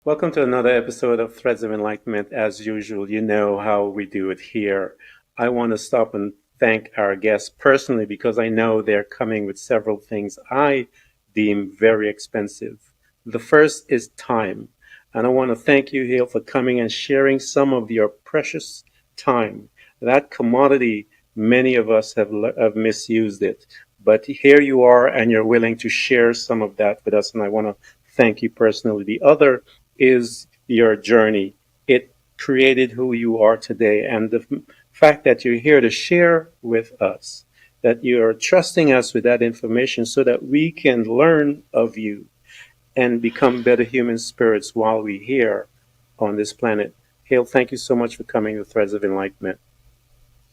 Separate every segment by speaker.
Speaker 1: Welcome to another episode of Threads of Enlightenment. As usual, you know how we do it here. I want to stop and thank our guests personally because I know they're coming with several things I deem very expensive. The first is time. And I want to thank you, Hale, for coming and sharing some of your precious time. That commodity, many of us have misused it. But here you are, and you're willing to share some of that with us. And I want to thank you personally. The other is your journey. It created who you are today. And the fact that you're here to share with us, that you're trusting us with that information so that we can learn of you and become better human spirits while we're here on this planet. Hale, thank you so much for coming to Threads of Enlightenment.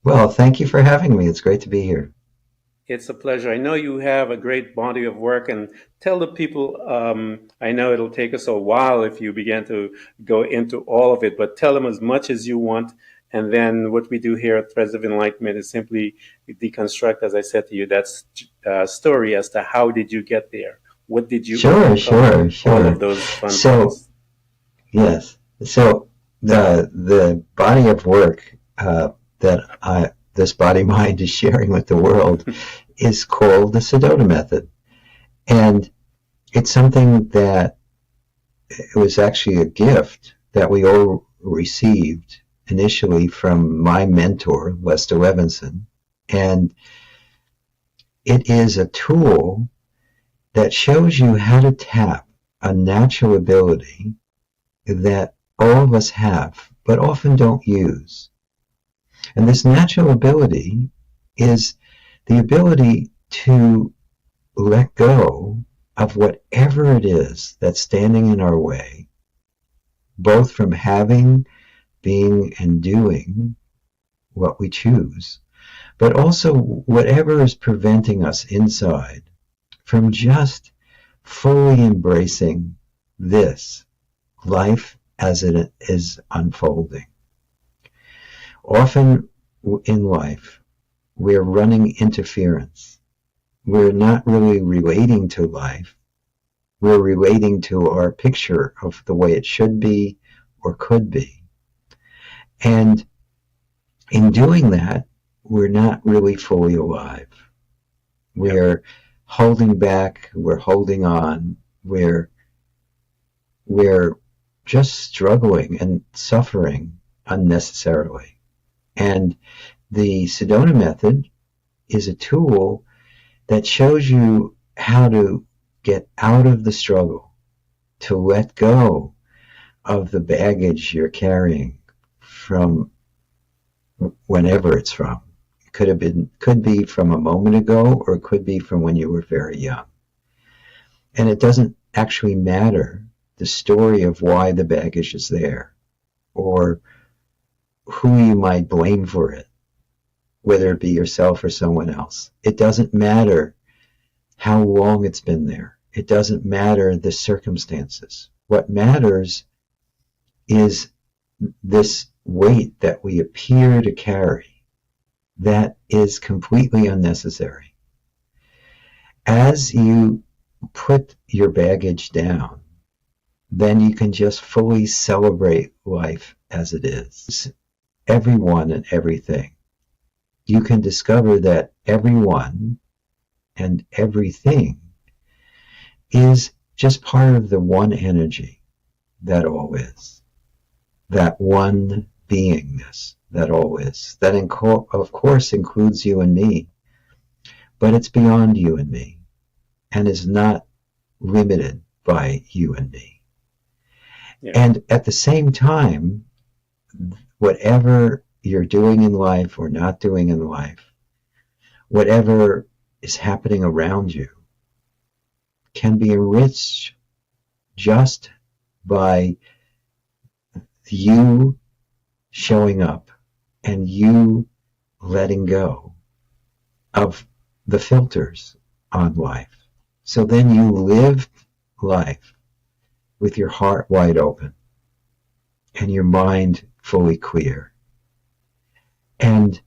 Speaker 2: Well, thank you for having me. It's great to be here.
Speaker 1: It's a pleasure. I know you have a great body of work, and tell the people. I know it'll take us a while if you begin to go into all of it, but tell them as much as you want. And then what we do here at Threads of Enlightenment is simply deconstruct, as I said to you, that story as to how did you get there? What did you
Speaker 2: Sure,
Speaker 1: overcome?
Speaker 2: sure,
Speaker 1: All of
Speaker 2: sure.
Speaker 1: those fun
Speaker 2: So,
Speaker 1: things.
Speaker 2: yes. So the body of work that this body mind is sharing with the world is called the Sedona method, and it's something that it was actually a gift that we all received initially from my mentor, Lester Levinson, and it is a tool that shows you how to tap a natural ability that all of us have, but often don't use. And this natural ability is the ability to let go of whatever it is that's standing in our way, both from having, being, and doing what we choose, but also whatever is preventing us inside from just fully embracing this life as it is unfolding. Often in life, we're running interference. We're not really relating to life. We're relating to our picture of the way it should be or could be. And in doing that, we're not really fully alive.
Speaker 1: Yep.
Speaker 2: We're holding back, we're holding on, we're just struggling and suffering unnecessarily. And the Sedona method is a tool that shows you how to get out of the struggle, to let go of the baggage you're carrying from whenever it's from. It could be from a moment ago, or it could be from when you were very young. And it doesn't actually matter the story of why the baggage is there, or who you might blame for it, whether it be yourself or someone else. It doesn't matter how long it's been there. It doesn't matter the circumstances. What matters is this weight that we appear to carry that is completely unnecessary. As you put your baggage down, then you can just fully celebrate life as it is. Everyone and everything. You can discover that everyone and everything is just part of the one energy that all is. That one beingness that all is. That of course includes you and me, but it's beyond you and me and is not limited by you and me.
Speaker 1: Yeah.
Speaker 2: And at the same time, whatever you're doing in life or not doing in life, whatever is happening around you, can be enriched just by you showing up and you letting go of the filters on life. So then you live life with your heart wide open and your mind fully clear. And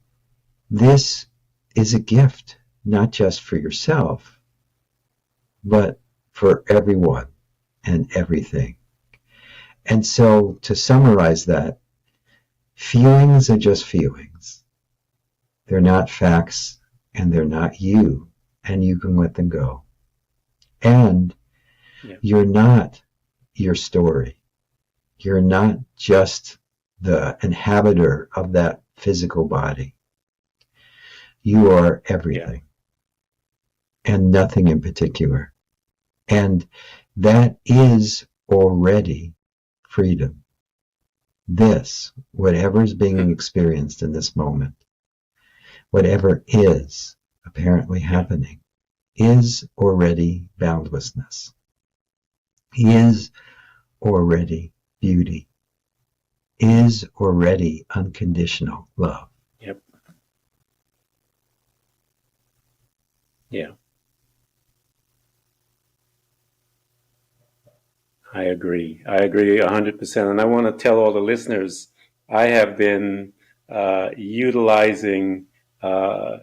Speaker 2: this is a gift, not just for yourself, but for everyone and everything. And so to summarize that, feelings are just feelings. They're not facts, and they're not you, and you can let them go. And
Speaker 1: Yeah.
Speaker 2: you're not your story. You're not just the inhabitor of that physical body. You are everything, and nothing in particular. And that is already freedom. This, whatever is being experienced in this moment, whatever is apparently happening, is already boundlessness, is already beauty, is already unconditional love.
Speaker 1: Yep. Yeah. I agree. I agree 100%. And I want to tell all the listeners, I have been utilizing uh,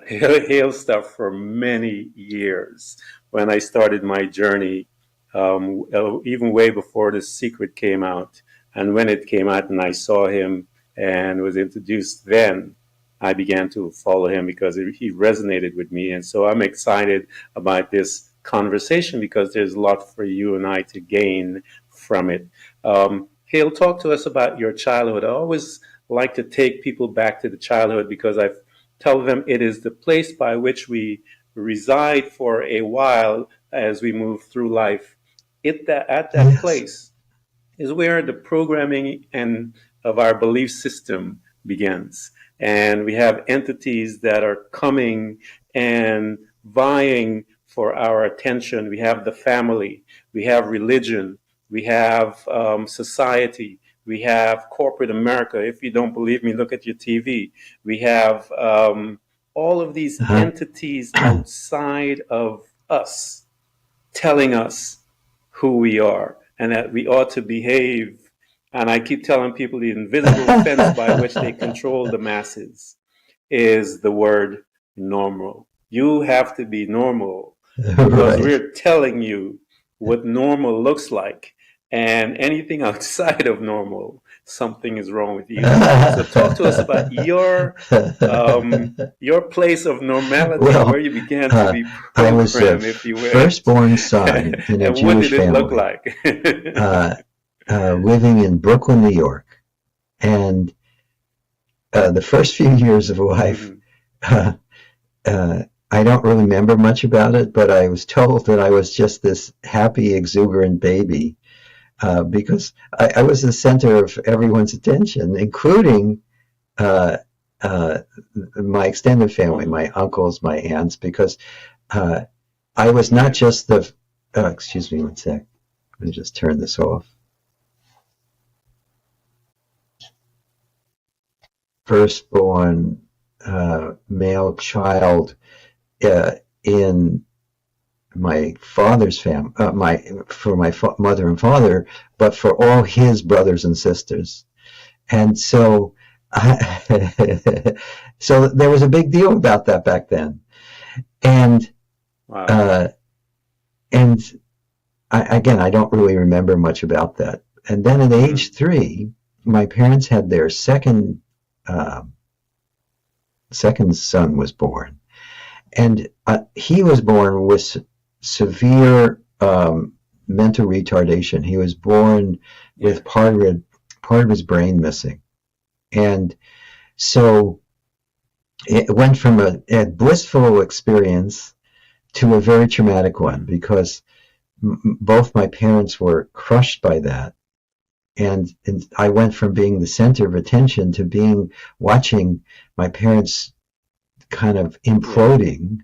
Speaker 1: Hale stuff for many years. When I started my journey, even way before The Secret came out, and when it came out and I saw him and was introduced, then I began to follow him because he resonated with me. And so I'm excited about this conversation because there's a lot for you and I to gain from it. Hale, talk to us about your childhood. I always like to take people back to the childhood because I tell them it is the place by which we reside for a while as we move through life. At that
Speaker 2: Yes.
Speaker 1: place is where the programming and of our belief system begins. And we have entities that are coming and vying for our attention. We have the family, we have religion, we have society, we have corporate America. If you don't believe me, look at your TV. We have all of these
Speaker 2: Uh-huh.
Speaker 1: entities outside of us telling us who we are and that we ought to behave. And I keep telling people the invisible fence by which they control the masses is the word normal. You have to be normal because
Speaker 2: Right.
Speaker 1: we're telling you what normal looks like. And anything outside of normal, something is wrong with you. So talk to us about your place of normality, where
Speaker 2: Well,
Speaker 1: you began to be
Speaker 2: I was a
Speaker 1: programmed, if you will,
Speaker 2: firstborn son in a
Speaker 1: and what
Speaker 2: Jewish
Speaker 1: did it look
Speaker 2: family,
Speaker 1: like?
Speaker 2: uh, living in Brooklyn, New York. And the first few years of life,
Speaker 1: Mm-hmm.
Speaker 2: uh, I don't really remember much about it, but I was told that I was just this happy, exuberant baby because I was the center of everyone's attention, including uh, uh, my extended family,
Speaker 1: Mm-hmm.
Speaker 2: my uncles, my aunts, because uh, I was not
Speaker 1: Yeah.
Speaker 2: just the, excuse me one sec, let me just turn this off. Firstborn male child uh, in my father's family, for my mother and father, but for all his brothers and sisters. And so, so there was a big deal about that back then. And
Speaker 1: Wow.
Speaker 2: uh, and again, I don't really remember much about that. And then at
Speaker 1: Mm-hmm.
Speaker 2: age 3, my parents had their uh, second son was born, and he was born with severe mental retardation. He was born
Speaker 1: Yeah.
Speaker 2: with part of his brain missing, and so it went from a blissful experience to a very traumatic one because both my parents were crushed by that. And I went from being the center of attention to being watching my parents kind of
Speaker 1: Yeah.
Speaker 2: imploding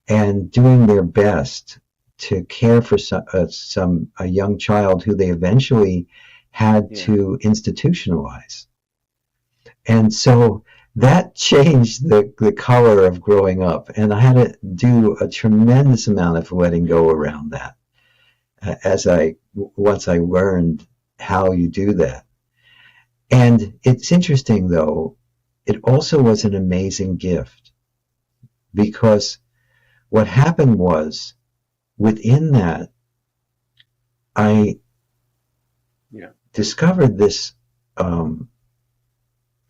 Speaker 2: and doing their best to care for a young child who they eventually had
Speaker 1: Yeah.
Speaker 2: to institutionalize. And so that changed the color of growing up. And I had to do a tremendous amount of letting
Speaker 1: Yeah.
Speaker 2: go around that once I learned how you do that. And it's interesting though, it also was an amazing gift because what happened was within that, I discovered this um,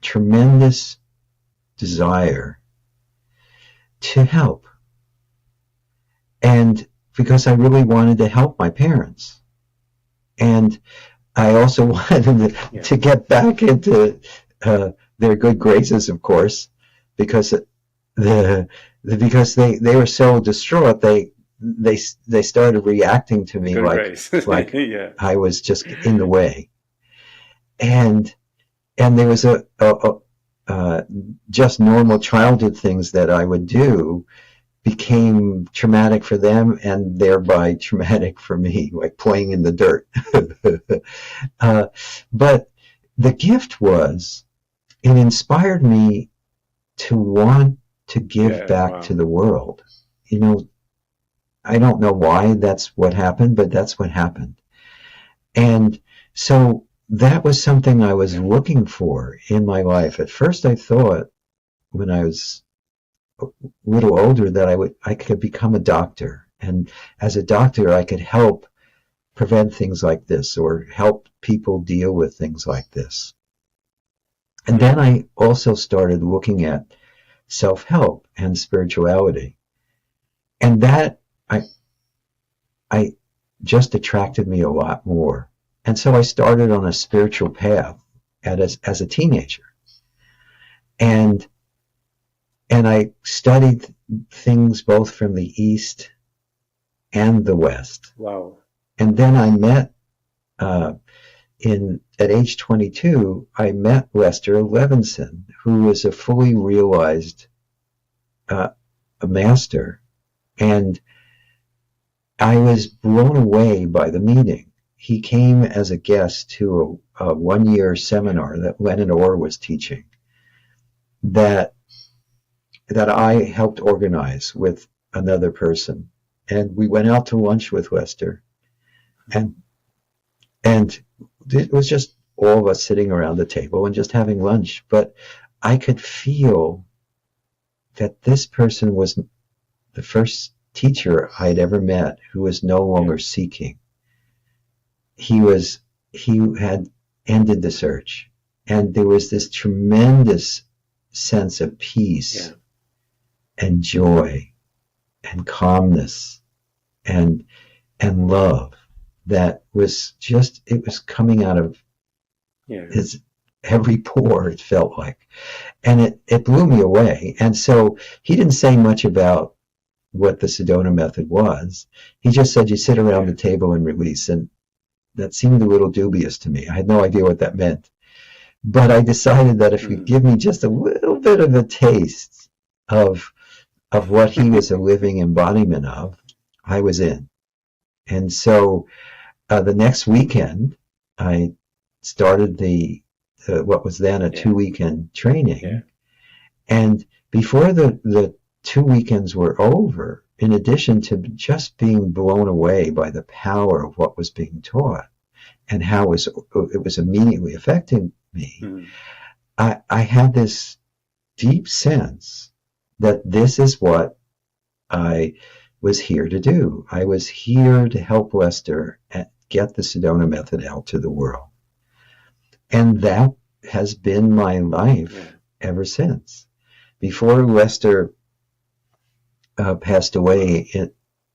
Speaker 2: tremendous desire to help. And because I really wanted to help my parents. And I also wanted them
Speaker 1: Yeah.
Speaker 2: to get back into their good graces, of course, because the, because they were so distraught. They started reacting to me
Speaker 1: Good grace.
Speaker 2: like
Speaker 1: Yeah.
Speaker 2: I was just in the way. And there was just normal childhood things that I would do became traumatic for them and thereby traumatic for me, like playing in the dirt. uh, but the gift was, it inspired me to want to give
Speaker 1: Yeah.
Speaker 2: back to
Speaker 1: Wow.
Speaker 2: the world. You know, I don't know why that's what happened, but that's what happened. And so that was something I was
Speaker 1: Yeah.
Speaker 2: looking for in my life. At first, I thought when I was a little older that I could become a doctor, and as a doctor, I could help prevent things like this or help people deal with things like this. And then
Speaker 1: Mm.
Speaker 2: I also started looking at self-help and spirituality, and that I I just attracted me a lot more. And so I started on a spiritual path as a teenager. And I studied things both from the East and the West.
Speaker 1: Wow.
Speaker 2: And then I met uh, at age 22, I met Lester Levinson, who was a fully realized uh, a master, and I was blown away by the meeting. He came as a guest to a one-year
Speaker 1: Yeah.
Speaker 2: seminar that Lennon Orr was teaching, that I helped organize with another person, and we went out to lunch with Lester, and it was just all of us sitting around the table and just having lunch. But I could feel that this person was the first teacher I'd ever met who was no
Speaker 1: Yeah.
Speaker 2: longer seeking. He had ended the search, and there was this tremendous sense of
Speaker 1: Yeah.
Speaker 2: peace and joy and calmness and love that was just, it was coming out of
Speaker 1: Yeah.
Speaker 2: his every pore, it felt like. And it blew me away. And so he didn't say much about what the Sedona method was. He just said you sit around
Speaker 1: Yeah.
Speaker 2: the table and release. And that seemed a little dubious to me. I had no idea what that meant. But I decided that if you
Speaker 1: Mm.
Speaker 2: give me just a little bit of a taste of what he was a living embodiment of, I was in. And so the next weekend, I started what was then a
Speaker 1: Yeah.
Speaker 2: 2 weekend
Speaker 1: Yeah.
Speaker 2: training. And before the 2 weekends were over, in addition to just being blown away by the power of what was being taught and how it was immediately affecting me,
Speaker 1: Mm.
Speaker 2: I had this deep sense that this is what I was here to do. I was here to help Lester get the Sedona method out to the world. And that has been my
Speaker 1: Yeah.
Speaker 2: life ever since. Before Lester passed away,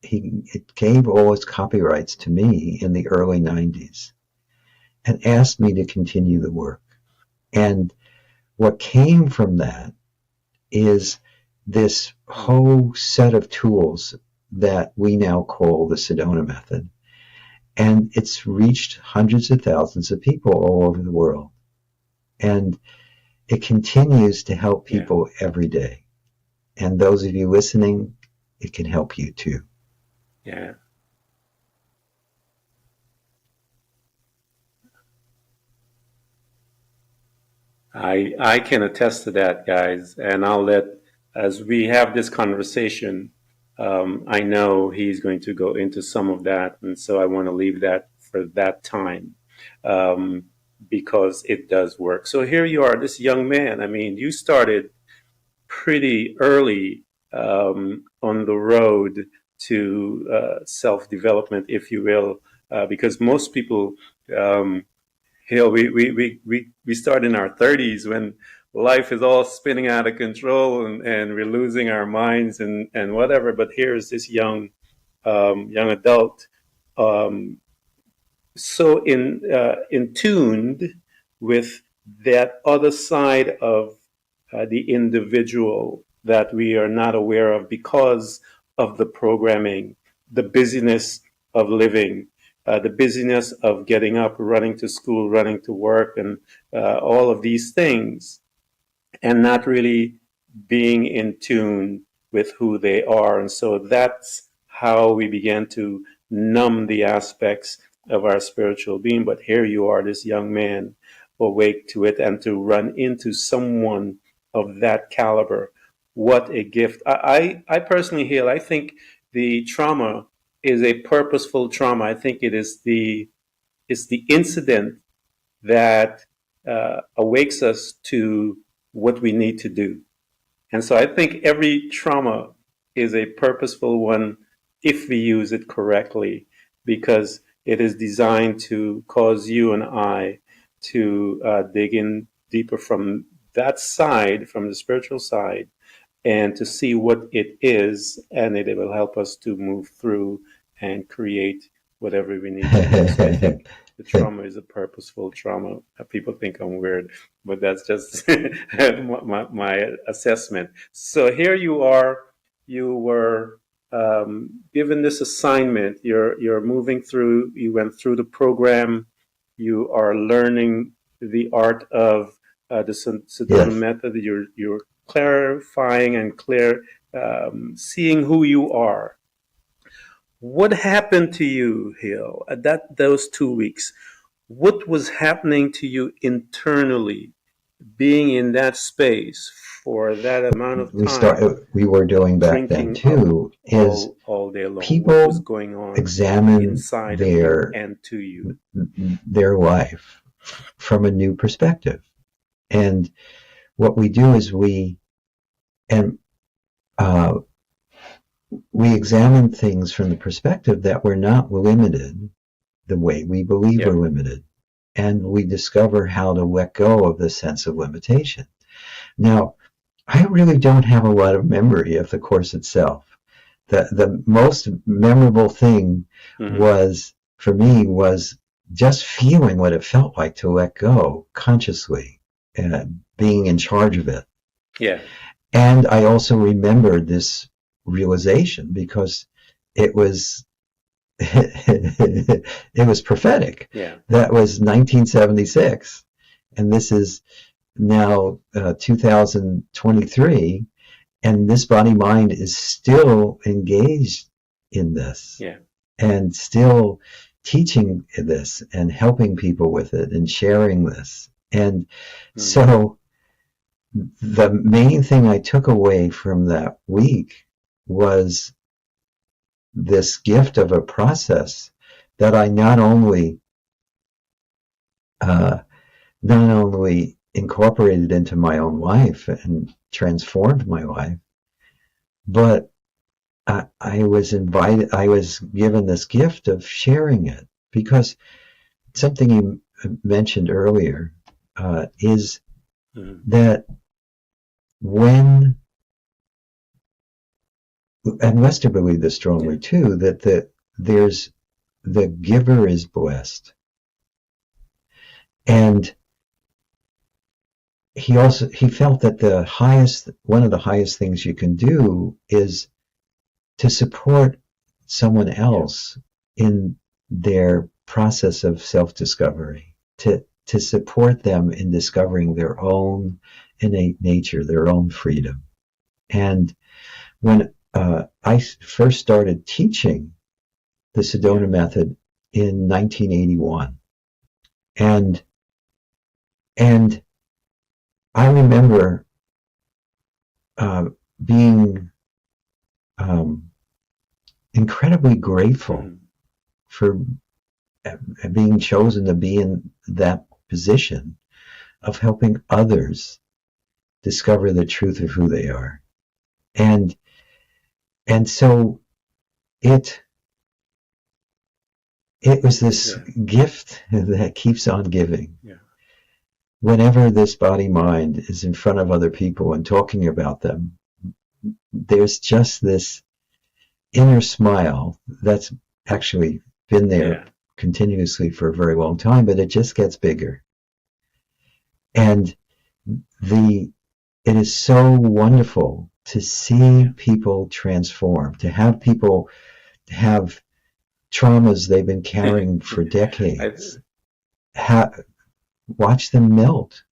Speaker 2: it gave all its copyrights to me in the early 90s and asked me to continue the work. And what came from that is this
Speaker 1: Mm.
Speaker 2: whole set of tools that we now call the Sedona method. And it's reached hundreds of thousands of people all over the world. And it continues to help
Speaker 1: Yeah.
Speaker 2: people every day. And those of you listening, it can help you too.
Speaker 1: Yeah. I can attest to that, guys, and I'll let as we have this conversation. I know he's going to go into some of that, and so I want to leave that for that time um, because it does work. So here you are, this young man. I mean, you started pretty early on the road to self development, if you will, because most people. Um, Hell, we start in our 30s when life is all spinning out of control and we're losing our minds and whatever. But here's this young adult, um, so in tuned with that other side of the individual that we are not aware of because of the programming, the busyness of living, the busyness of getting up, running to school, running to work, and all of these things, and not really being in tune with who they are. And so that's how we began to numb the aspects of our spiritual being. But here you are, this young man, awake to it, and to run into someone of that caliber. What a gift. I personally, Hale, I think the trauma is a purposeful trauma. I think it's the incident that awakes us to what we need to do. And so I think every trauma is a purposeful one if we use it correctly, because it is designed to cause you and I to dig in deeper from that side, from the spiritual side, and to see what it is, and it will help us to move through and create whatever we need to do. So I think the trauma is a purposeful trauma. People think I'm weird, but that's just my assessment. So here you are. You were given this assignment. You're moving through. You went through the program. You are learning the art of the Sedona
Speaker 2: Yes.
Speaker 1: method. You're clarifying and seeing who you are. What happened to you, Hill, at those 2 weeks? What was happening to you internally, being in that space for that amount of time,
Speaker 2: We were doing back then
Speaker 1: drinking
Speaker 2: too is
Speaker 1: all day long? What was
Speaker 2: people
Speaker 1: going on
Speaker 2: examine
Speaker 1: inside of you and to you?
Speaker 2: their life from a new perspective. And what we do is and uh, we examine things from the perspective that we're not limited the way we believe
Speaker 1: Yeah.
Speaker 2: we're limited. And we discover how to let go of the sense of limitation. Now, I really don't have a lot of memory of the course itself. The most memorable thing was, for me, was just feeling what it felt like to let go consciously, being in charge of it.
Speaker 1: Yeah.
Speaker 2: And I also remembered this realization because it was it was prophetic.
Speaker 1: Yeah.
Speaker 2: That was 1976, and this is now 2023, and this body mind is still engaged in this.
Speaker 1: Yeah.
Speaker 2: And still teaching this and helping people with it and sharing this. And so the main thing I took away from that week was this gift of a process that I not only incorporated into my own life and transformed my life, but I was given this gift of sharing it, because something you mentioned earlier is that when, and Lester believed this strongly too, that the giver is blessed. And he felt that one of the highest things you can do is to support someone else in their process of self-discovery, to support them in discovering their own innate nature, their own freedom. And when I first started teaching the Sedona method in 1981, and I remember being incredibly grateful for being chosen to be in that position of helping others discover the truth of who they are. And so it was this
Speaker 1: Yeah.
Speaker 2: gift that keeps on giving.
Speaker 1: Yeah.
Speaker 2: Whenever this body mind is in front of other people and talking about them, there's just this inner smile that's actually been there
Speaker 1: Yeah.
Speaker 2: continuously for a very long time, but it just gets bigger. And the it is so wonderful to see
Speaker 1: Yeah.
Speaker 2: people transform, to have people have traumas they've been carrying for
Speaker 1: I,
Speaker 2: decades, ha- watch them melt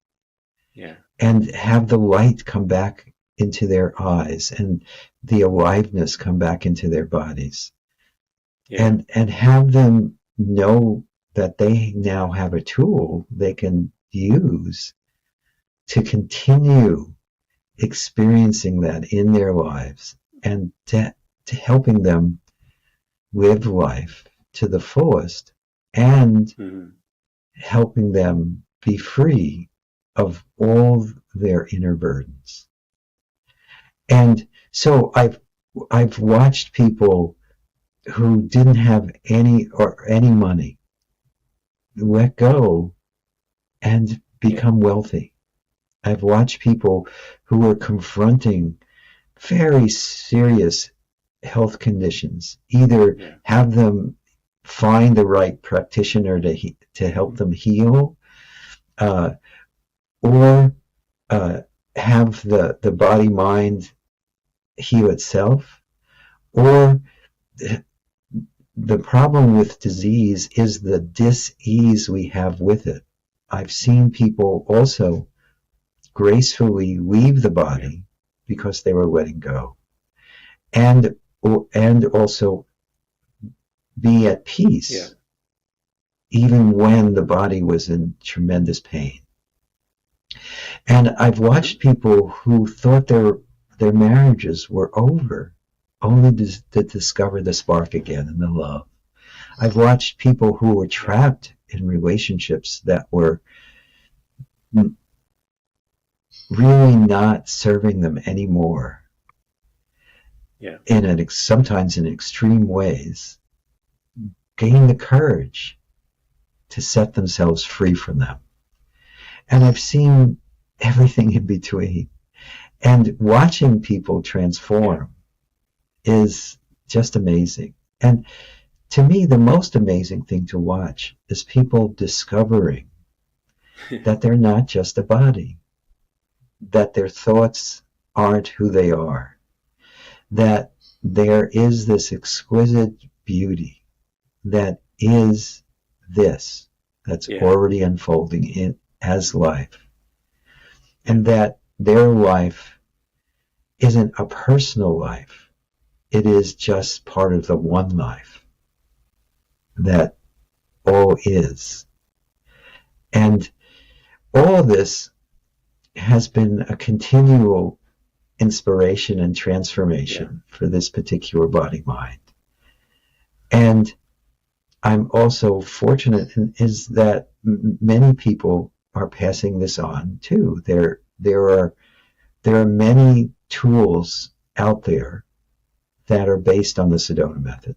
Speaker 1: yeah.
Speaker 2: and have the light come back into their eyes and the aliveness come back into their bodies,
Speaker 1: Yeah.
Speaker 2: and have them know that they now have a tool they can use to continue experiencing that in their lives, and to helping them live life to the fullest, and
Speaker 1: Hmm.
Speaker 2: helping them be free of all their inner burdens. And so I've watched people who didn't have any money let go and
Speaker 1: Yeah.
Speaker 2: become wealthy. I've watched people who were confronting very serious health conditions either
Speaker 1: Yeah.
Speaker 2: have them find the right practitioner to help them heal, uh, or uh, have the body mind heal itself, or the problem with disease is the dis-ease we have with it. I've seen people also gracefully leave the
Speaker 1: Yeah.
Speaker 2: body because they were letting go, and and also be at
Speaker 1: Yeah.
Speaker 2: peace even when the body was in tremendous pain. And I've watched people who thought their marriages were over, only to discover the spark again and the love. I've watched people who were
Speaker 1: Yeah.
Speaker 2: trapped in relationships that were really not serving them anymore,
Speaker 1: Yeah.
Speaker 2: sometimes in extreme ways, gain the courage to set themselves free from them. And I've seen everything in between. And watching people
Speaker 1: Yeah.
Speaker 2: transform is just amazing. And to me, the most amazing thing to watch is people discovering that they're not just a body, that their thoughts aren't who they are, that there is this exquisite beauty that is this, that's
Speaker 1: Yeah.
Speaker 2: already unfolding in as life,
Speaker 1: Yeah.
Speaker 2: and that their life isn't a personal life. It is just part of the one life that all is. And all of this has been a continual inspiration and
Speaker 1: Yeah.
Speaker 2: transformation for this particular body mind. And I'm also fortunate is that many people are passing this on too. There are many tools out there that are based on the Sedona method.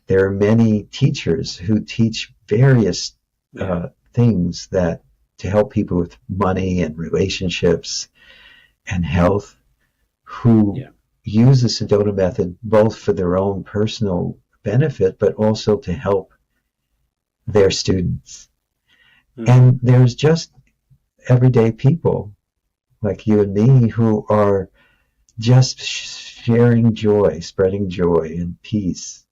Speaker 2: There are many teachers who teach various
Speaker 1: Yeah.
Speaker 2: things that to help people with money and relationships and health, who
Speaker 1: Yeah.
Speaker 2: use the Sedona method both for their own personal benefit, but also to help their students.
Speaker 1: Hmm.
Speaker 2: And there's just everyday people like you and me who are just sharing joy, spreading joy and peace,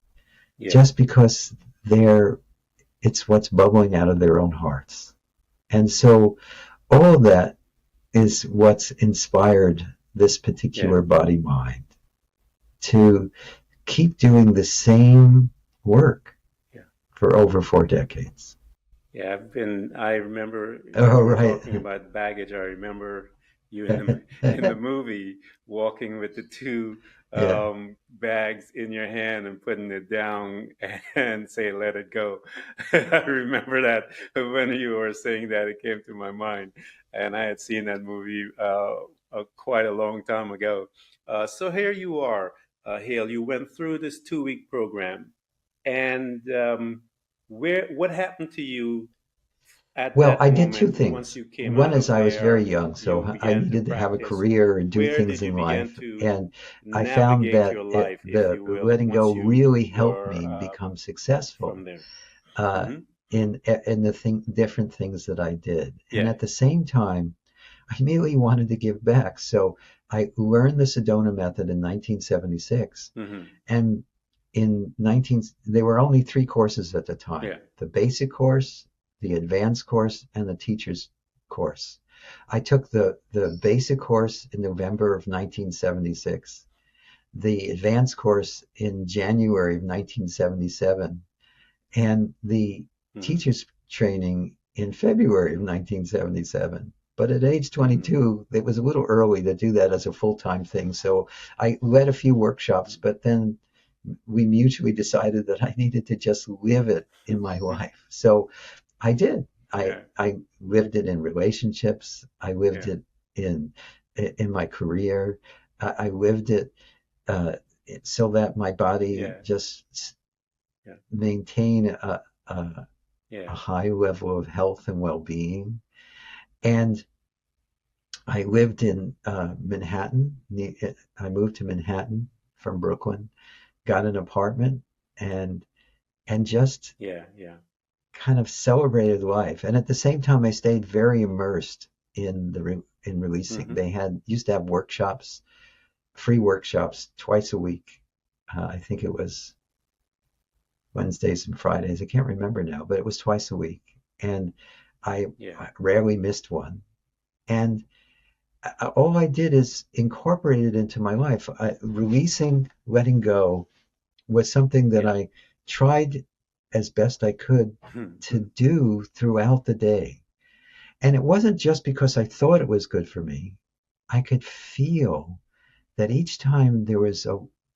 Speaker 1: Yeah.
Speaker 2: just because they're it's what's bubbling out of their own hearts. And so all of that is what's inspired this
Speaker 1: Yeah.
Speaker 2: particular body mind to keep doing the same work
Speaker 1: Yeah.
Speaker 2: for over 4 decades.
Speaker 1: Yeah, I remember
Speaker 2: Oh,
Speaker 1: you were
Speaker 2: right.
Speaker 1: talking about baggage. I remember you in in the movie walking with the two
Speaker 2: Yeah.
Speaker 1: bags in your hand and putting it down and say, let it go. I remember that when you were saying that, it came to my mind. And I had seen that movie quite a long time ago. So here you are, Hale. You went through this 2 week program. And what happened to you at
Speaker 2: Well,
Speaker 1: that
Speaker 2: I did two
Speaker 1: moment once
Speaker 2: things.
Speaker 1: you came
Speaker 2: One
Speaker 1: out
Speaker 2: is
Speaker 1: of
Speaker 2: I was very
Speaker 1: there,
Speaker 2: young,
Speaker 1: you
Speaker 2: so I
Speaker 1: began to
Speaker 2: needed to have a
Speaker 1: practice?
Speaker 2: career and do
Speaker 1: Where
Speaker 2: things
Speaker 1: did
Speaker 2: in
Speaker 1: you begin
Speaker 2: life.
Speaker 1: to
Speaker 2: And I found
Speaker 1: navigate
Speaker 2: that
Speaker 1: your life, if
Speaker 2: the
Speaker 1: you will,
Speaker 2: letting go
Speaker 1: once you
Speaker 2: really helped
Speaker 1: were
Speaker 2: me become
Speaker 1: from
Speaker 2: successful
Speaker 1: there?
Speaker 2: uh,
Speaker 1: Hmm.
Speaker 2: in the different things that I did. And
Speaker 1: Yeah.
Speaker 2: at the same time, I immediately wanted to give back. So I learned the Sedona method in 1976.
Speaker 1: Hmm.
Speaker 2: And in 19, there were only three courses at the time:
Speaker 1: Yeah.
Speaker 2: the basic course, the advanced course, and the teacher's course. I took the basic course in November of 1976, the advanced course in January of 1977, and the
Speaker 1: Hmm.
Speaker 2: teacher's training in February of 1977. But at age
Speaker 1: Hmm.
Speaker 2: 22, it was a little early to do that as a full-time thing. So I led a few workshops, but then we mutually decided that I needed to just live it in my life. So I did.
Speaker 1: Yeah.
Speaker 2: I lived it in relationships. I lived
Speaker 1: Yeah.
Speaker 2: it in in my career. I lived it uh, so that my body
Speaker 1: Yeah.
Speaker 2: just
Speaker 1: Yeah.
Speaker 2: maintain a
Speaker 1: Yeah.
Speaker 2: high level of health and well-being. And I lived in Manhattan. I moved to Manhattan from Brooklyn, got an apartment, and just
Speaker 1: Yeah. Yeah.
Speaker 2: kind of celebrated life. And at the same time, I stayed very immersed in in releasing.
Speaker 1: Hmm.
Speaker 2: They had used to have workshops, free workshops twice a week. I think it was Wednesdays and Fridays. I can't remember now, but it was twice a week, and I
Speaker 1: Yeah.
Speaker 2: rarely missed one. And all I did is incorporate it into my life. Releasing, letting go was something that
Speaker 1: Yeah.
Speaker 2: I tried as best I could to do throughout the day. And it wasn't just because I thought it was good for me. I could feel that each time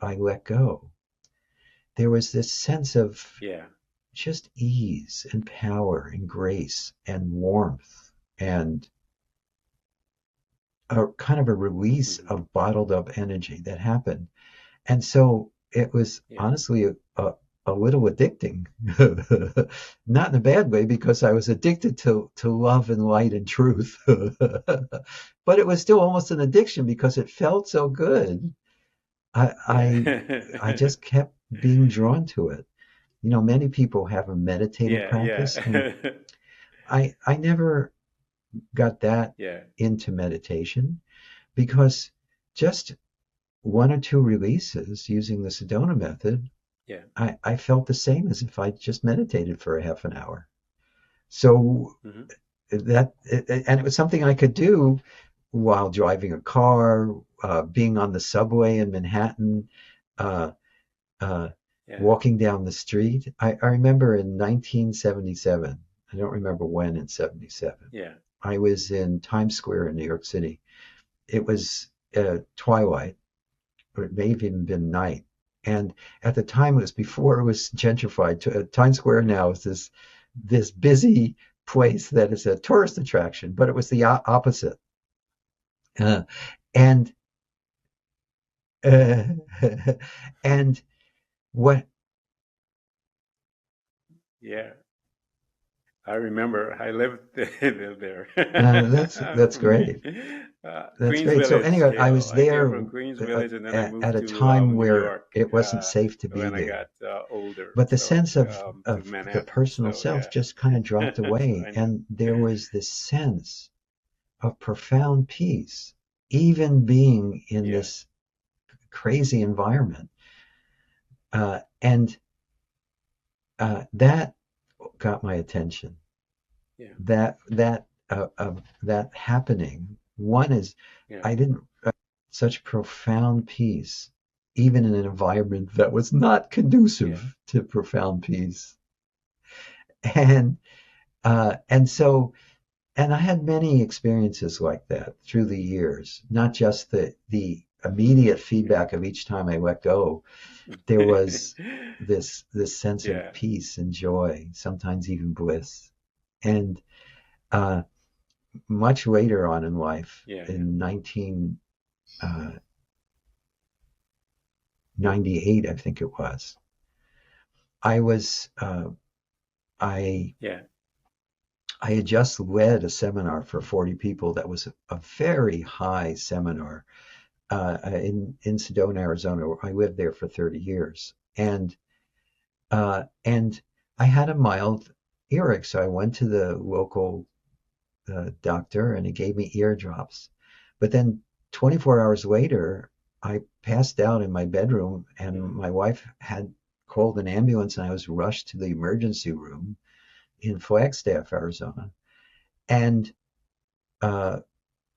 Speaker 2: I let go, there was this sense of
Speaker 1: Yeah.
Speaker 2: just ease and power and grace and warmth and a kind of a release
Speaker 1: Hmm.
Speaker 2: of bottled up energy that happened. And so it was
Speaker 1: Yeah.
Speaker 2: honestly a little addicting, not in a bad way, because I was addicted to love and light and truth. But it was still almost an addiction because it felt so good. I, I, I
Speaker 1: Yeah.
Speaker 2: just kept being drawn to it. You know, many people have a meditative
Speaker 1: Yeah.
Speaker 2: practice, and
Speaker 1: Yeah.
Speaker 2: I never got that
Speaker 1: Yeah.
Speaker 2: into meditation because just one or two releases using the Sedona method,
Speaker 1: Yeah.
Speaker 2: I felt the same as if I just meditated for a half an hour. So
Speaker 1: Hmm.
Speaker 2: and it was something I could do while driving a car, being on the subway in Manhattan, uh, uh,
Speaker 1: Yeah.
Speaker 2: walking down the street. I remember in 1977, I don't remember when in 77,
Speaker 1: Yeah.
Speaker 2: I was in Times Square in New York City. It was twilight, or it may have even been night. And at the time, it was before it was gentrified. Times Square now is this busy place that is a tourist attraction, but it was the opposite. Uh, and uh, and what
Speaker 1: Yeah. I remember I lived there.
Speaker 2: that's
Speaker 1: For me,
Speaker 2: great. That's
Speaker 1: Queens
Speaker 2: great. So
Speaker 1: Village,
Speaker 2: anyway, I
Speaker 1: Hale.
Speaker 2: was
Speaker 1: I came
Speaker 2: there
Speaker 1: from Queens Village, and then I
Speaker 2: at
Speaker 1: moved
Speaker 2: a
Speaker 1: to
Speaker 2: time
Speaker 1: New
Speaker 2: where
Speaker 1: York
Speaker 2: it wasn't safe to be
Speaker 1: when I
Speaker 2: there.
Speaker 1: got older.
Speaker 2: But the
Speaker 1: So
Speaker 2: sense
Speaker 1: to
Speaker 2: of the
Speaker 1: Manhattan.
Speaker 2: personal
Speaker 1: So
Speaker 2: self
Speaker 1: yeah,
Speaker 2: just kind of dropped
Speaker 1: so
Speaker 2: away,
Speaker 1: I know.
Speaker 2: and there was this sense of profound peace, even being in
Speaker 1: Yeah,
Speaker 2: this crazy environment. And that got my attention.
Speaker 1: yeah,
Speaker 2: That happening. One is
Speaker 1: yeah,
Speaker 2: I didn't such profound peace, even in an environment that was not
Speaker 1: yeah,
Speaker 2: conducive to profound peace. And so and I had many experiences like that through the years, not just the immediate feedback of each time I let go. There
Speaker 1: yeah,
Speaker 2: was this sense of
Speaker 1: yeah,
Speaker 2: peace and joy, sometimes even bliss. And uh, much later on in life,
Speaker 1: yeah, yeah,
Speaker 2: in 1998, I think it was, I was I
Speaker 1: Yeah.
Speaker 2: I had just led a seminar for 40 people that was a very high seminar in Sedona, Arizona. Where I lived there for 30 years, and I had a mild earache, so I went to the local doctor, and he gave me eardrops. But then 24 hours later, I passed out in my bedroom, and
Speaker 1: Mm.
Speaker 2: my wife had called an ambulance, and I was rushed to the emergency room in Flagstaff, Arizona. And uh,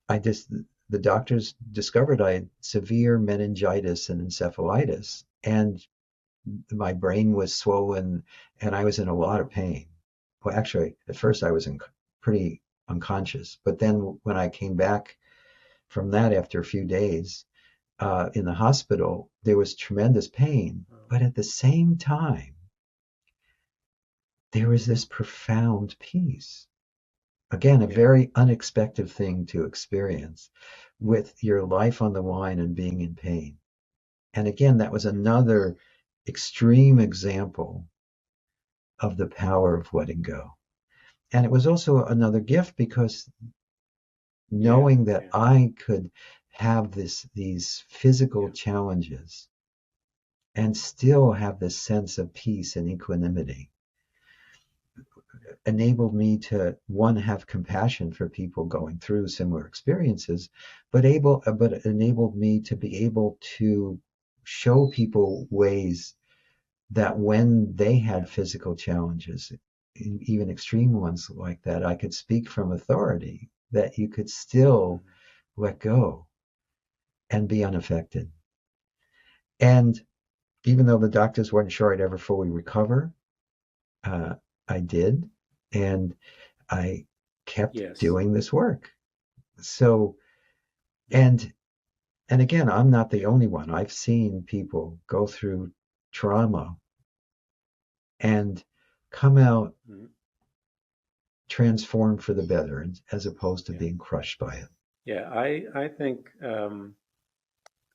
Speaker 2: I just the doctors discovered I had severe meningitis and encephalitis, and my brain was swollen, and I was in a lot of pain. Well, actually, at first I was pretty unconscious, but then when I came back from that after a few days in the hospital, there was tremendous pain,
Speaker 1: Oh,
Speaker 2: but at the same time, there was this profound peace. Again, a
Speaker 1: yeah.
Speaker 2: very unexpected thing to experience with your life on the line and being in pain. And again, that was
Speaker 1: Mm.
Speaker 2: another extreme example of the power of letting go. And it was also another gift because
Speaker 1: Yeah.
Speaker 2: knowing that
Speaker 1: Yeah.
Speaker 2: I could have these physical
Speaker 1: Yeah.
Speaker 2: challenges and still have this sense of peace and equanimity enabled me to one have compassion for people going through similar experiences, but enabled me to be able to show people ways that when they
Speaker 1: Yeah.
Speaker 2: had physical challenges, even extreme ones like that, I could speak from authority that you could still
Speaker 1: Mm.
Speaker 2: let go and be unaffected. And even though the doctors weren't sure I'd ever fully recover, uh, I did. And I kept
Speaker 1: Yes.
Speaker 2: doing this work. So,
Speaker 1: Mm.
Speaker 2: and and again, I'm not the
Speaker 1: Yeah.
Speaker 2: only one. I've seen people go through trauma and come out
Speaker 1: Mm.
Speaker 2: transformed for the better as opposed to
Speaker 1: Yeah.
Speaker 2: being crushed by it.
Speaker 1: Yeah. I think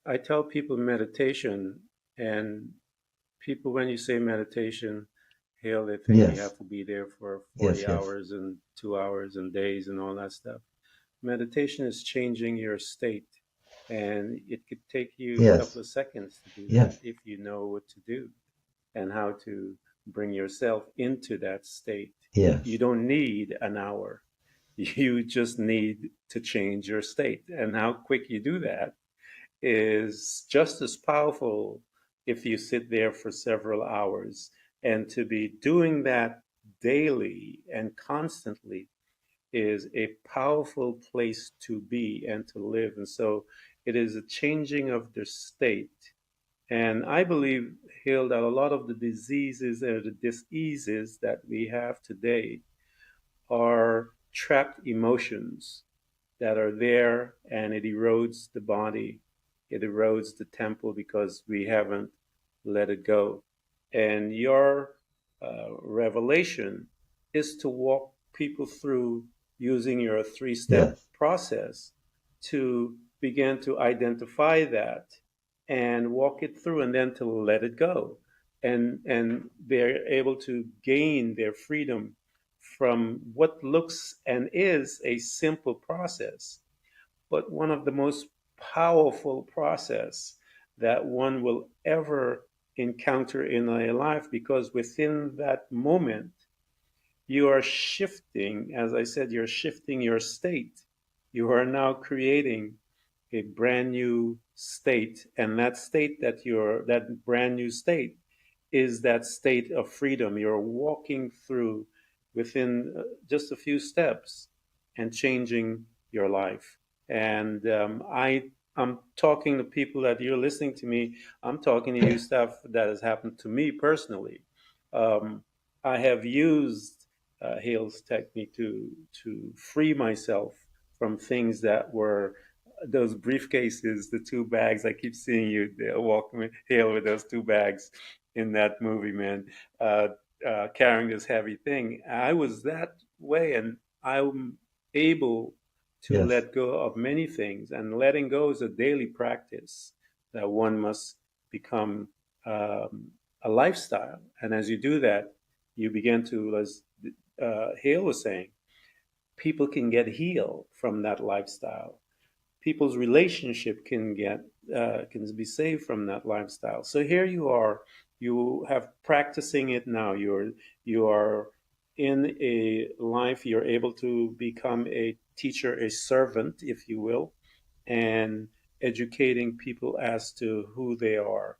Speaker 1: I tell people meditation, and people, when you say meditation, Hale, they think you
Speaker 2: Yes,
Speaker 1: have to be there for
Speaker 2: yes,
Speaker 1: 40
Speaker 2: yes,
Speaker 1: hours and 2 hours and days and all that stuff. Meditation is changing your state, and it could take you a couple
Speaker 2: yes,
Speaker 1: of seconds to do that
Speaker 2: yes,
Speaker 1: if you know what to do and how to bring yourself into that state. You
Speaker 2: yes,
Speaker 1: don't need an hour. You just need to change your state. And how quick you do that is just as powerful if you sit there for several hours. And to be doing that daily and constantly is a powerful place to be and to live. And so it is a changing of the state. And I believe, Hill, that a lot of the diseases and the diseases that we have today are trapped emotions that are there, and it erodes the body, it erodes the temple because we haven't let it go. And your revelation is to walk people through using your three-step
Speaker 2: yes,
Speaker 1: process to begin to identify that and walk it through and then to let it go. And they're able to gain their freedom from what looks and is a simple process, but one of the most powerful process that one will ever encounter in a life, because within that moment you are shifting, as I said, you're shifting your state. You are now creating a brand new state, and that state that brand new state is that state of freedom. You're walking through within just a few steps and changing your life. And I'm talking to people that you're listening to me. I'm talking to you stuff that has happened to me personally. Um, I have used Hale's technique to free myself from things that were those briefcases, the two bags. I keep seeing you walking Hale with those two bags in that movie, man, uh, carrying this heavy thing. I was that way, and I'm able to
Speaker 2: yes,
Speaker 1: let go of many things. And letting go is a daily practice that one must become a lifestyle. And as you do that, you begin to, as Hale was saying, people can get healed from that lifestyle. People's relationship can be saved from that lifestyle. So here you are, you have practicing it now. You are in a life. You're able to become a teacher, a servant, if you will, and educating people as to who they are.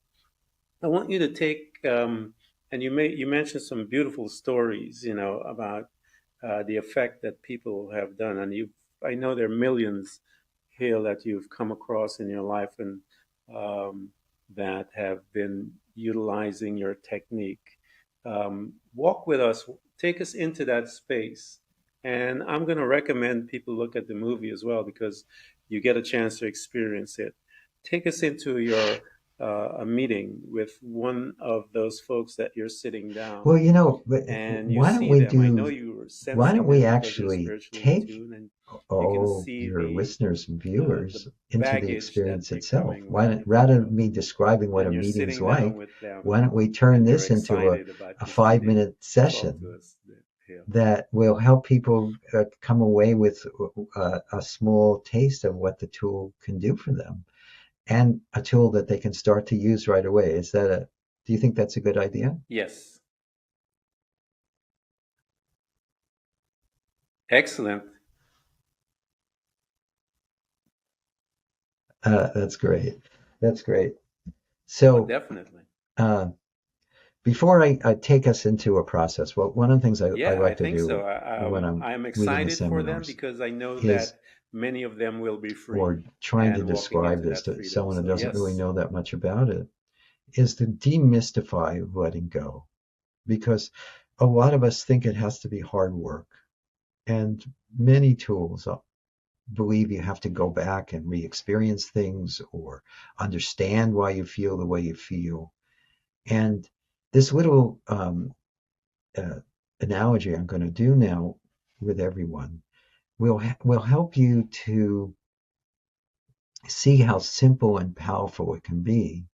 Speaker 1: I want you to take and you mentioned some beautiful stories, about the effect that people have done, and I know there are millions here that you've come across in your life, and that have been utilizing your technique. Walk with us, take us into that space, and I'm going to recommend people look at the movie as well because you get a chance to experience it. Take us into your a meeting with one of those folks that you're sitting
Speaker 2: Well,
Speaker 1: down
Speaker 2: but
Speaker 1: and you
Speaker 2: why don't
Speaker 1: see
Speaker 2: we
Speaker 1: them. I know
Speaker 2: do?
Speaker 1: you were
Speaker 2: Why don't
Speaker 1: sensing
Speaker 2: we
Speaker 1: them because you're
Speaker 2: actually
Speaker 1: spiritually in
Speaker 2: take
Speaker 1: tune, and you can see
Speaker 2: your listeners and
Speaker 1: the
Speaker 2: viewers into the
Speaker 1: baggage that
Speaker 2: experience
Speaker 1: they're
Speaker 2: itself?
Speaker 1: coming
Speaker 2: Why
Speaker 1: with,
Speaker 2: don't,
Speaker 1: if you
Speaker 2: rather
Speaker 1: will.
Speaker 2: than me describing what a
Speaker 1: And you're
Speaker 2: meeting's
Speaker 1: sitting down
Speaker 2: like,
Speaker 1: with them,
Speaker 2: why don't we turn
Speaker 1: and you're
Speaker 2: this into
Speaker 1: excited about
Speaker 2: a
Speaker 1: this
Speaker 2: five
Speaker 1: meeting.
Speaker 2: minute
Speaker 1: Talk
Speaker 2: session
Speaker 1: to us here.
Speaker 2: that will help people come away with a small taste of what the tool can do for them, and a tool that they can start to use right away. Do you think that's a good idea?
Speaker 1: Yes, excellent.
Speaker 2: That's great. That's great.
Speaker 1: Oh,
Speaker 2: So,
Speaker 1: definitely.
Speaker 2: uh, before I take us into a process, well, one of the things I
Speaker 1: Yeah, I
Speaker 2: like to
Speaker 1: think so.
Speaker 2: do when I'm
Speaker 1: I'm
Speaker 2: leading the
Speaker 1: excited for them
Speaker 2: seminars
Speaker 1: because I know
Speaker 2: is,
Speaker 1: that many of them will be
Speaker 2: or
Speaker 1: free
Speaker 2: trying to
Speaker 1: and walking
Speaker 2: describe
Speaker 1: into
Speaker 2: this
Speaker 1: that
Speaker 2: to
Speaker 1: freedom.
Speaker 2: someone who
Speaker 1: So,
Speaker 2: doesn't really
Speaker 1: yes,
Speaker 2: know that much about it, is to demystify letting go. Because a lot of us think it has to be hard work. And many tools believe you have to go back and re-experience things or understand why you feel the way you feel. And this little uh, analogy I'm going to do now with everyone will help you to see how simple and powerful it can be.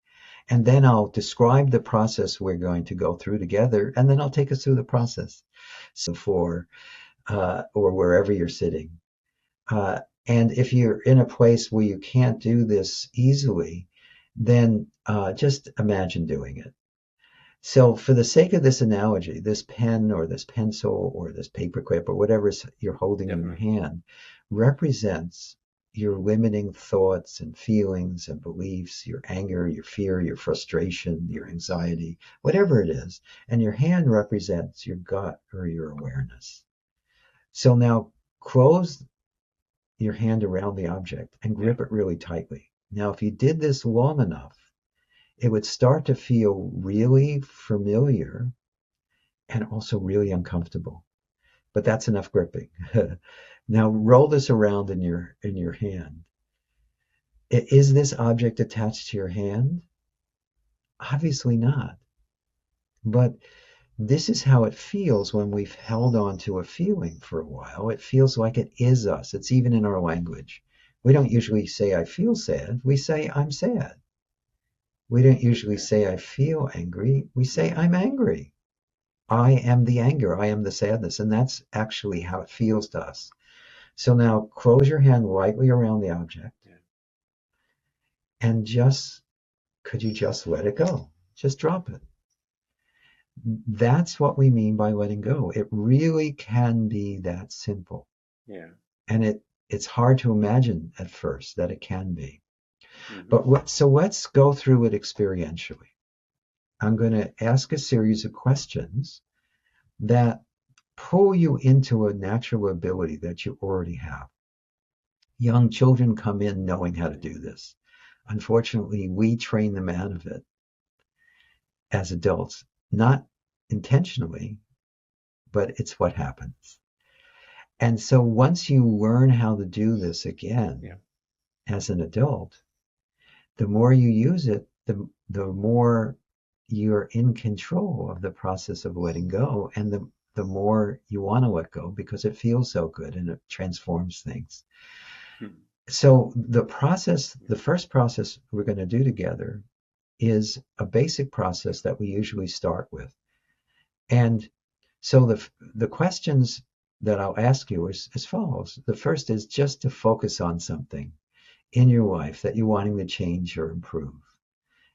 Speaker 2: And then I'll describe the process we're going to go through together, and then I'll take us through the process. For or wherever you're sitting. Uh, and if you're in a place where you can't do this easily, then just imagine doing it. So, for the sake of this analogy, this pen or this pencil or this paperclip or whatever you're holding in your
Speaker 1: definitely.
Speaker 2: hand represents your limiting thoughts and feelings and beliefs, your anger, your fear, your frustration, your
Speaker 1: Mhm.
Speaker 2: anxiety, whatever it is. And your hand represents your gut or your awareness. So now close your hand around the object and
Speaker 1: Yeah,
Speaker 2: grip it really tightly. Now, if you did this long enough, it would start to feel really familiar and also really uncomfortable. But that's enough gripping. Now roll this around in your hand. Is this object attached to your hand? Obviously not. But this is how it feels when we've held on to a feeling for a while. It feels like it is us. It's even in our language. We don't usually say, I feel sad. We say, I'm sad. We don't usually
Speaker 1: okay.
Speaker 2: say, I feel angry. We say,
Speaker 1: Hmm.
Speaker 2: I'm angry. I am the anger. I am the sadness. And that's actually how it feels to us. So now close your hand lightly around the object
Speaker 1: Yeah,
Speaker 2: and could you just let it go? Just drop it. That's what we mean by letting go. It really can be that simple.
Speaker 1: yeah.
Speaker 2: And it's hard to imagine at first that it can be.
Speaker 1: Hmm.
Speaker 2: So let's go through it experientially. I'm going to ask a series of questions that pull you into a natural ability that you already have. Young children come in knowing how to
Speaker 1: Yeah.
Speaker 2: do this. Unfortunately, we train them out of it as adults, not intentionally, but it's what happens. And so once you learn how to do this
Speaker 1: Yeah.
Speaker 2: again as an adult, the more you use it, the more you're in control of the process of letting go, and the more you want to let go because it feels so good and it transforms things.
Speaker 1: Hmm.
Speaker 2: So the
Speaker 1: Yeah.
Speaker 2: first process we're going to do together is a basic process that we usually start with. And So the questions that I'll ask you is as follows. The first is just to focus on something in your life that you're wanting to change or improve.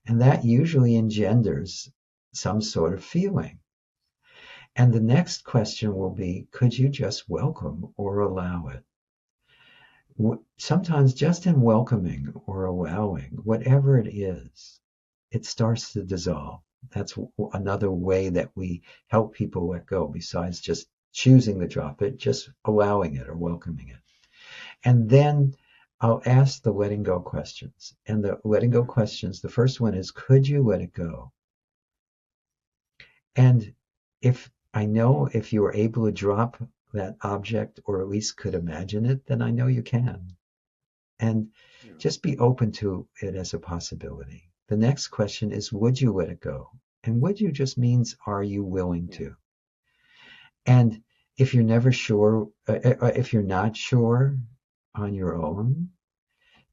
Speaker 2: And that usually engenders some sort of feeling. And the next question will be, could you just welcome or allow it? Sometimes just in welcoming or allowing, whatever it is, it starts to dissolve. That's another way that we help people let go, besides just choosing to drop it, just allowing it or welcoming it. And then I'll ask the letting go questions. And the letting go questions, the first one is, could you let it go? And if I know if you were able to drop that object or at least could imagine it, then I know you can. And
Speaker 1: Yeah.
Speaker 2: just be open to it as a possibility. The next question is, would you let it go? And would you just means, are you willing to? And if you're never sure, if you're not sure on your own,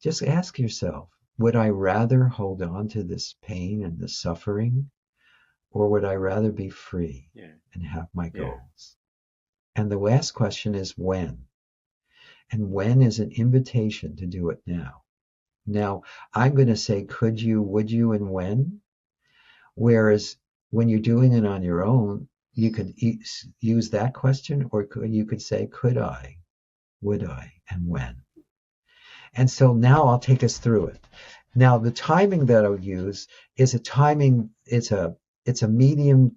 Speaker 2: just ask yourself, would I rather hold on to this pain and this suffering, or would I rather be free and have my goals? And the last question is when. And when is an invitation to do it now. Now, I'm going to say, could you, would you, and when? Whereas when you're doing it on your own, you could use that question, or you could say, could I, would I, and when? And so now I'll take us through it. Now, the timing that I'll use is a timing, it's a medium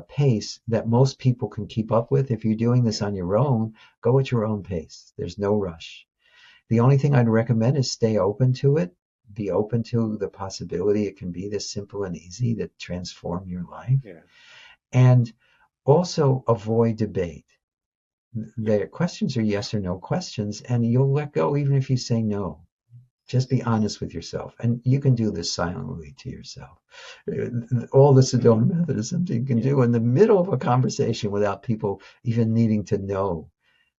Speaker 2: pace that most people can keep up with. If you're doing this on your own, go at your own pace. There's no rush. The only thing I'd recommend is stay open to it. Be open to the possibility it can be this simple and easy to transform your life. And also avoid debate. The questions are yes or no questions, and you'll let go even if you say no. Just be honest with yourself. And you can do this silently to yourself. All the Sedona method is something you can do in the middle of a conversation without people even needing to know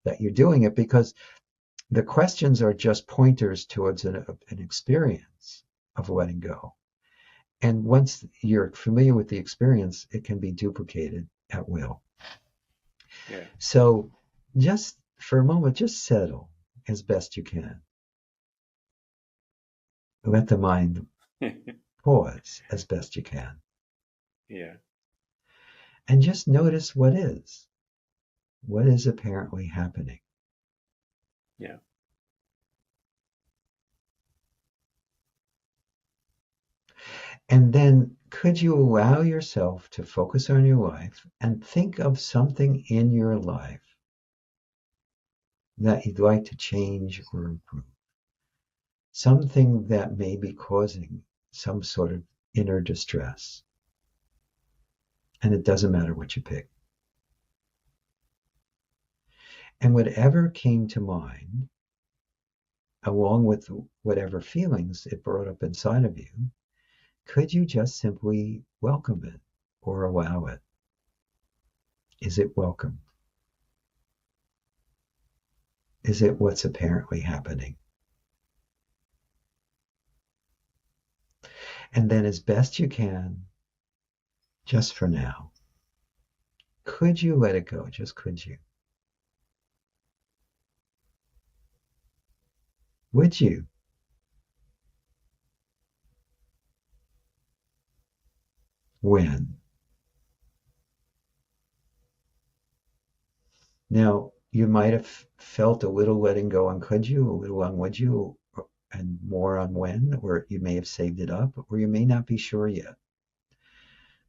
Speaker 2: that you're doing it, because the questions are just pointers towards an experience of letting go. And once you're familiar with the experience, it can be duplicated at will. So just for a moment, just settle as best you can. Let the mind pause as best you can. And just notice what is apparently happening. And then could you allow yourself to focus on your life and think of something in your life that you'd like to change or improve? Something that may be causing some sort of inner distress. And it doesn't matter what you pick. And whatever came to mind, along with whatever feelings it brought up inside of you, could you just simply welcome it or allow it? Is it welcomed? Is it what's apparently happening? And then as best you can, just for now, could you let it go? Just could you? Would you? When? Now, you might have felt a little letting go on could you, a little on would you, and more on when, or you may have saved it up, or you may not be sure yet.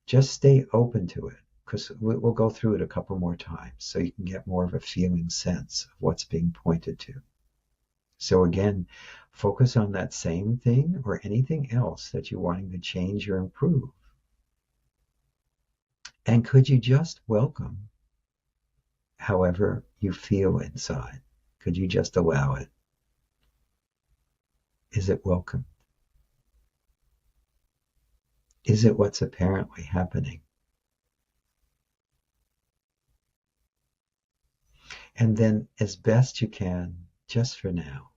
Speaker 2: Just stay open to it, because we'll go through it a couple more times so you can get more of a feeling sense of what's being pointed to. So again, focus on that same thing or anything else that you're wanting to change or improve. And could you just welcome however you feel inside? Could you just allow it? Is it welcomed? Is it what's apparently happening? And then, as best you can, just for now,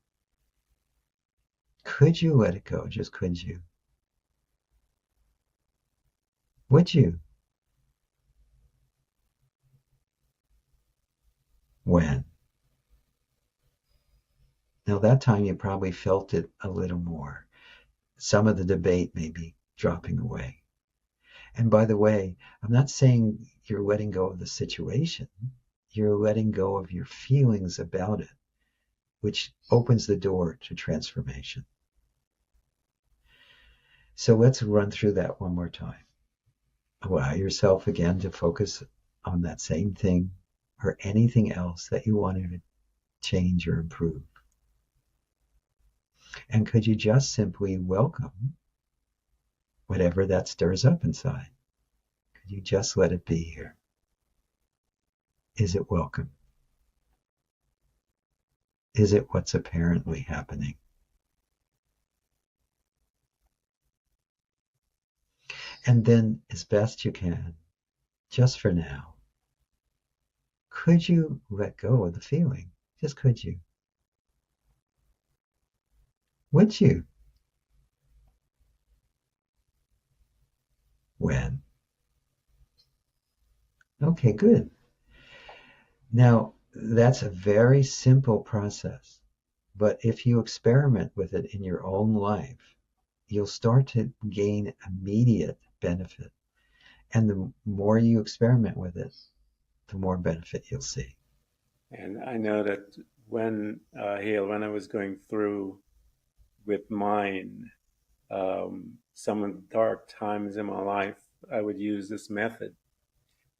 Speaker 2: could you let it go? Just could you? Would you? when. Now, that time you probably felt it a little more. Some of the debate may be dropping away. And by the way, I'm not saying you're letting go of the situation, you're letting go of your feelings about it, which opens the door to transformation. So let's run through that one more time. Allow yourself again to focus on that same thing or anything else that you wanted to change or improve. And could you just simply welcome whatever that stirs up inside? Could you just let it be here? Is it welcome? Is it what's apparently happening? And then, as best you can, just for now, could you let go of the feeling? Just could you? Would you? When? Okay, good. Now, that's a very simple process, but if you experiment with it in your own life, you'll start to gain immediate benefit. And the more you experiment with it, the more benefit you'll see.
Speaker 1: And I know that Hale, when I was going through with mine, some of the dark times in my life, I would use this method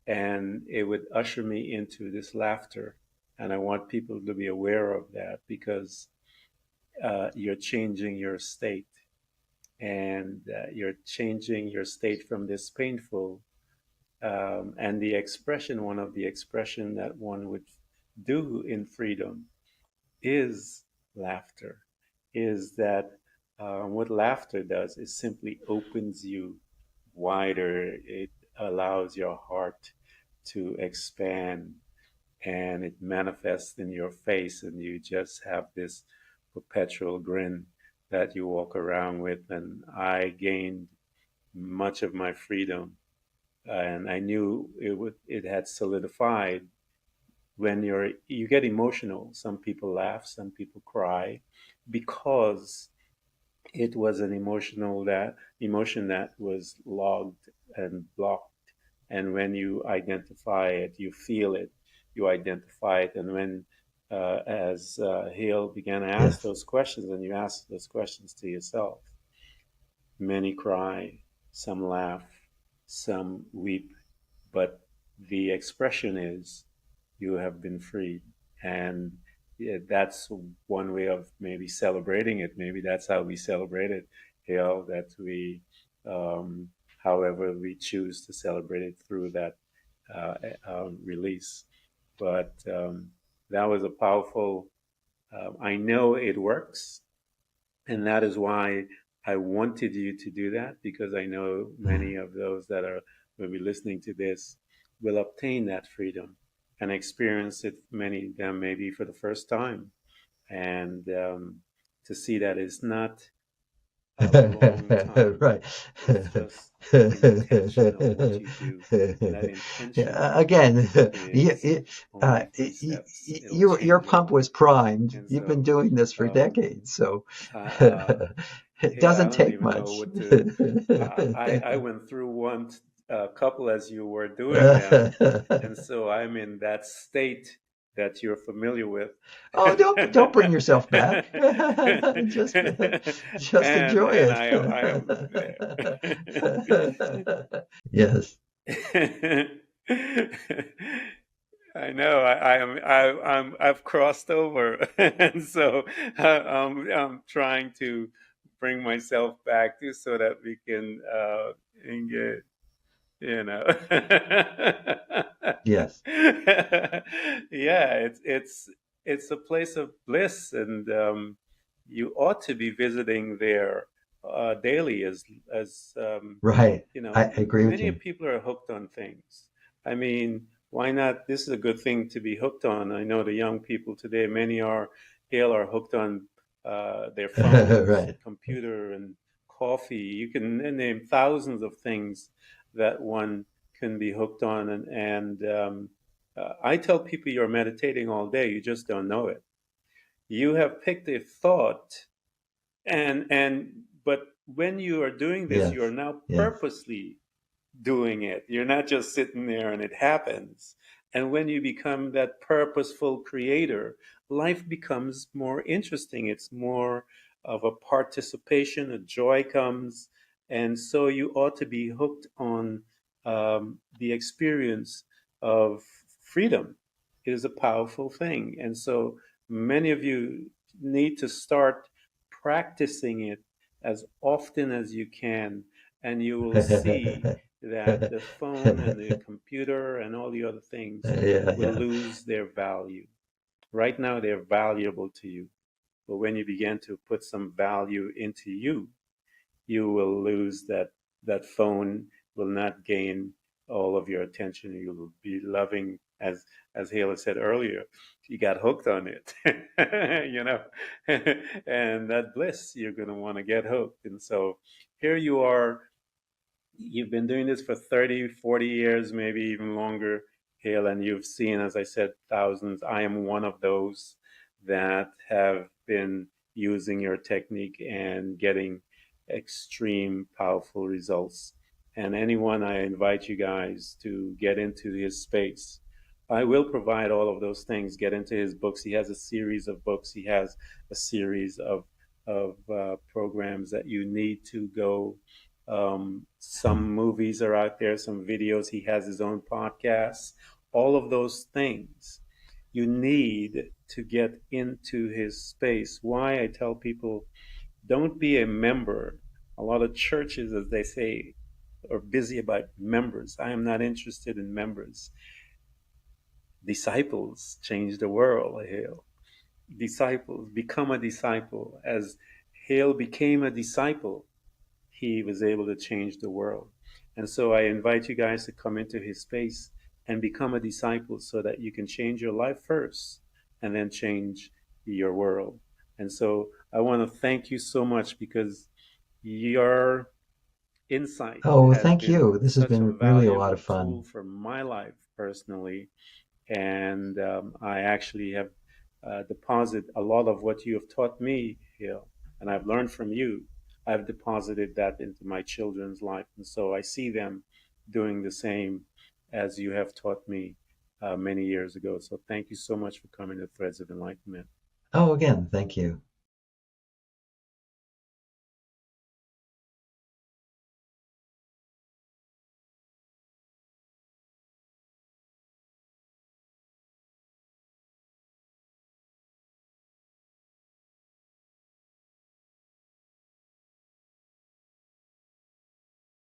Speaker 1: and it would usher me into this laughter. And I want people to be aware of that because you're changing your state and you're changing your state from this painful and the expression, one of the expression that one would do in freedom is laughter, is that what laughter does is simply opens you wider. It allows your heart to expand and it manifests in your face, and you just have this perpetual grin that you walk around with. And I gained much of my freedom, and I knew it had solidified when you get emotional. Some people laugh, some people cry, because it was an emotion that was logged and blocked. And when you identify it, you feel it, you identify it. And when as Hale began to ask
Speaker 2: Yes.
Speaker 1: those questions, and you ask those questions to yourself, many cry, some laugh, some weep, but the expression is you have been freed. And yeah, that's one way of maybe celebrating it. Maybe that's how we celebrate it, that we, um, however we choose to celebrate it through that uh, release. But that was a powerful, I know it works. And that is why I wanted you to do that, because I know many of those that are maybe listening to this will obtain that freedom and experience it, many of them maybe for the first time. And to see that it's not a long time,
Speaker 2: Right.
Speaker 1: it's just intention of what you do. And that intention
Speaker 2: Yeah, again,
Speaker 1: is only a few steps, it'll
Speaker 2: your
Speaker 1: change your
Speaker 2: pump
Speaker 1: life.
Speaker 2: was primed.
Speaker 1: And
Speaker 2: You've been
Speaker 1: so,
Speaker 2: doing this for
Speaker 1: um,
Speaker 2: decades, so
Speaker 1: uh,
Speaker 2: it
Speaker 1: yeah, I
Speaker 2: doesn't
Speaker 1: don't
Speaker 2: take
Speaker 1: even know
Speaker 2: much.
Speaker 1: what to. I went through one a couple as you were doing them, and so I'm in that state that you're familiar with.
Speaker 2: Oh, don't bring yourself back. Just just enjoy
Speaker 1: And
Speaker 2: it.
Speaker 1: I am there.
Speaker 2: Yes.
Speaker 1: I know I've crossed over, and so I'm trying to bring myself back to so that we can engage, you know.
Speaker 2: Yes.
Speaker 1: Yeah, it's a place of bliss, and you ought to be visiting there daily, as
Speaker 2: Right. I agree with
Speaker 1: many
Speaker 2: you.
Speaker 1: people are hooked on things. I mean, why not? This is a good thing to be hooked on. I know the young people today, many are, Hale, are hooked on their phones,
Speaker 2: Right.
Speaker 1: computer, and coffee. You can name thousands of things that one can be hooked on, and I tell people you're meditating all day, you just don't know it. You have picked a thought, and but when you are doing this, you are
Speaker 2: Yes.
Speaker 1: now
Speaker 2: Yes.
Speaker 1: purposely doing it. You're not just sitting there and it happens. And when you become that purposeful creator, life becomes more interesting. It's more of a participation, a joy comes. And so you ought to be hooked on the experience of freedom. It is a powerful thing. And so many of you need to start practicing it as often as you can, and you will see that the phone and the computer and all the other things
Speaker 2: Yeah,
Speaker 1: will
Speaker 2: yeah.
Speaker 1: lose their value. Right now, they're valuable to you. But when you begin to put some value into you, you will lose that phone will not gain all of your attention. You will be loving, as Hale said earlier, you got hooked on it, you know, and that bliss, you're going to want to get hooked. And so here you are. You've been doing this for 30, 40 years, maybe even longer, Hale, and you've seen, as I said, thousands. I am one of those that have been using your technique and getting extreme powerful results. And anyone, I invite you guys to get into his space. I will provide all of those things. Get into his books. He has a series of books. He has a series of programs that you need to go. Some movies are out there, some videos. He has his own podcasts. All of those things you need to get into his space. Why I tell people don't be a member. A lot of churches, as they say, are busy about members. I am not interested in members. Disciples change the world, Hale. Disciples become a disciple. As Hale became a disciple, he was able to change the world. And so I invite you guys to come into his space and become a disciple so that you can change your life first and then change your world. And so I want to thank you so much because your insight
Speaker 2: Oh,
Speaker 1: has
Speaker 2: thank
Speaker 1: been
Speaker 2: you. This has
Speaker 1: such a
Speaker 2: been really a lot
Speaker 1: valuable
Speaker 2: of
Speaker 1: tool
Speaker 2: fun.
Speaker 1: for my life personally. And I actually have deposited a lot of what you have taught me here, and I've learned from you. I've deposited that into my children's life, and so I see them doing the same as you have taught me many years ago. So thank you so much for coming to Threads of Enlightenment.
Speaker 2: Oh, again, thank you.